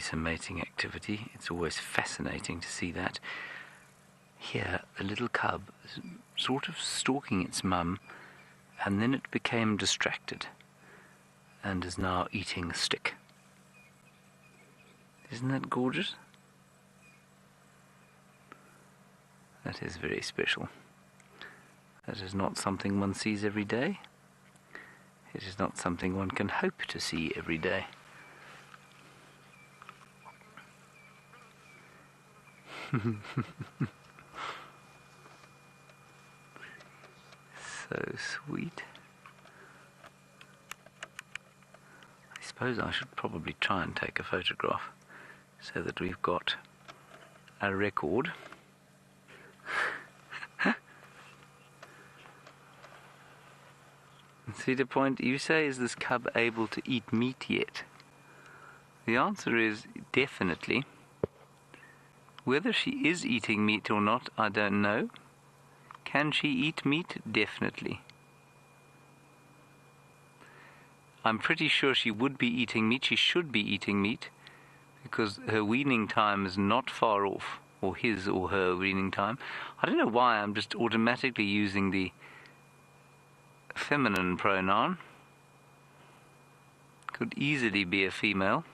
some mating activity. It's always fascinating to see that. Here, the little cub is sort of stalking its mum, and then it became distracted and is now eating a stick. Isn't that gorgeous? That is very special. That is not something one sees every day. It is not something one can hope to see every day. So sweet. I suppose I should probably try and take a photograph so that we've got a record. See the point? You say, is this cub able to eat meat yet? The answer is definitely. Whether she is eating meat or not, I don't know. Can she eat meat? Definitely. I'm pretty sure she would be eating meat. She should be eating meat because her weaning time is not far off, or his or her weaning time. I don't know why I'm just automatically using the feminine pronoun. Could easily be a female.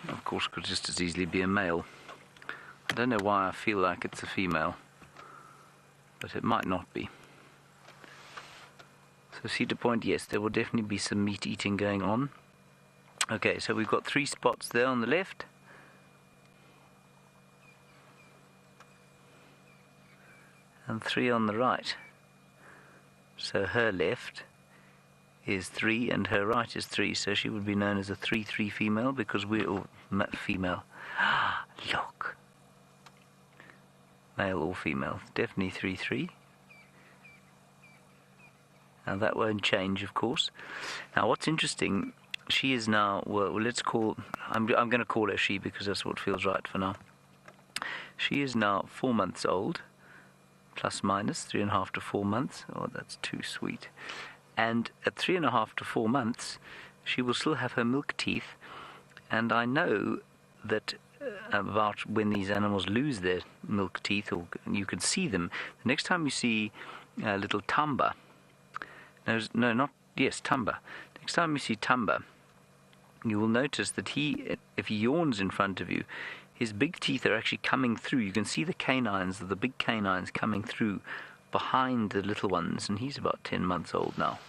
Of course, could just as easily be a male. I don't know why I feel like it's a female, but it might not be. So see the point? Yes, there will definitely be some meat eating going on. Okay, so we've got 3 spots there on the left. And 3 on the right. So her left is 3 and her right is 3, so she would be known as a 3-3 female because we're all female. Look. Male or female. Definitely 3-3. Now that won't change, of course. Now what's interesting, she is now, well let's call, I'm going to call her she because that's what feels right for now. She is now 4 months old. Plus minus 3.5 to 4 months. Oh, that's too sweet. And at 3.5 to 4 months, she will still have her milk teeth. And I know that about when these animals lose their milk teeth, or you can see them. The next time you see little Tamba, Tamba. Next time you see Tamba, you will notice that if he yawns in front of you, his big teeth are actually coming through. You can see the canines, the big canines coming through behind the little ones, and he's about 10 months old now.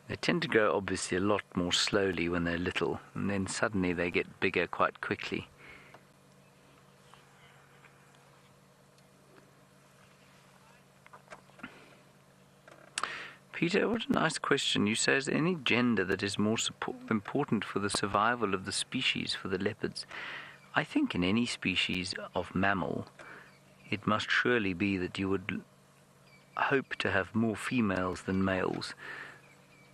They tend to grow obviously a lot more slowly when they're little, and then suddenly they get bigger quite quickly. Peter, what a nice question. You say, is there any gender that is more important for the survival of the species, for the leopards? I think in any species of mammal, it must surely be that you would hope to have more females than males,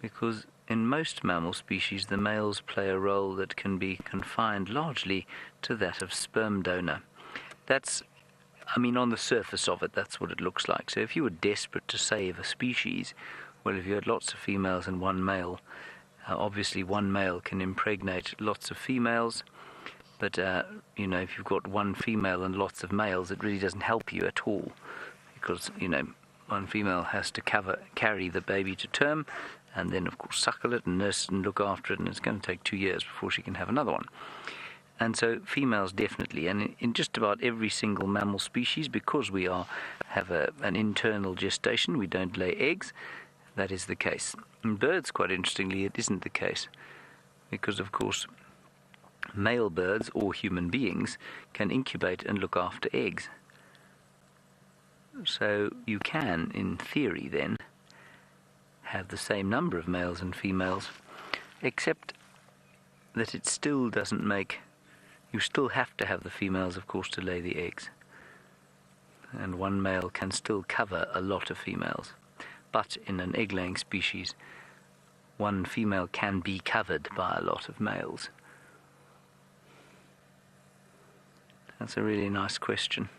because in most mammal species, the males play a role that can be confined largely to that of sperm donor. On the surface of it, that's what it looks like. So if you were desperate to save a species, well, if you had lots of females and one male, obviously one male can impregnate lots of females, but if you've got one female and lots of males, it really doesn't help you at all, because one female has to carry the baby to term, and then of course suckle it and nurse and look after it, and it's going to take 2 years before she can have another one. And so females definitely, and in just about every single mammal species, because we have an internal gestation, we don't lay eggs. That is the case. In birds, quite interestingly, it isn't the case, because of course male birds or human beings can incubate and look after eggs. So you can, in theory then, have the same number of males and females, except that it still doesn't make, you still have to have the females, of course, to lay the eggs. And one male can still cover a lot of females. But in an egg-laying species, one female can be covered by a lot of males. That's a really nice question.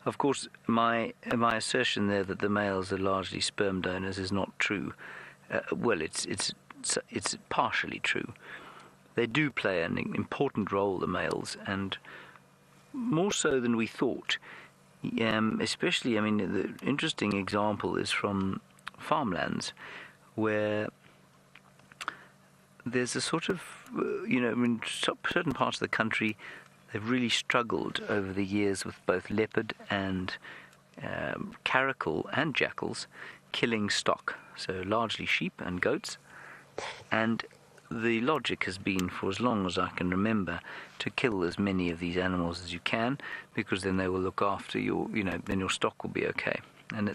Of course, my assertion there that the males are largely sperm donors is not true. Well, it's partially true. They do play an important role, the males, and more so than we thought. Especially, I mean, the interesting example is from farmlands, where there's a sort of, in certain parts of the country, they've really struggled over the years with both leopard and caracal and jackals killing stock, so largely sheep and goats. And the logic has been, for as long as I can remember, to kill as many of these animals as you can, because then they will look after then your stock will be okay. And it's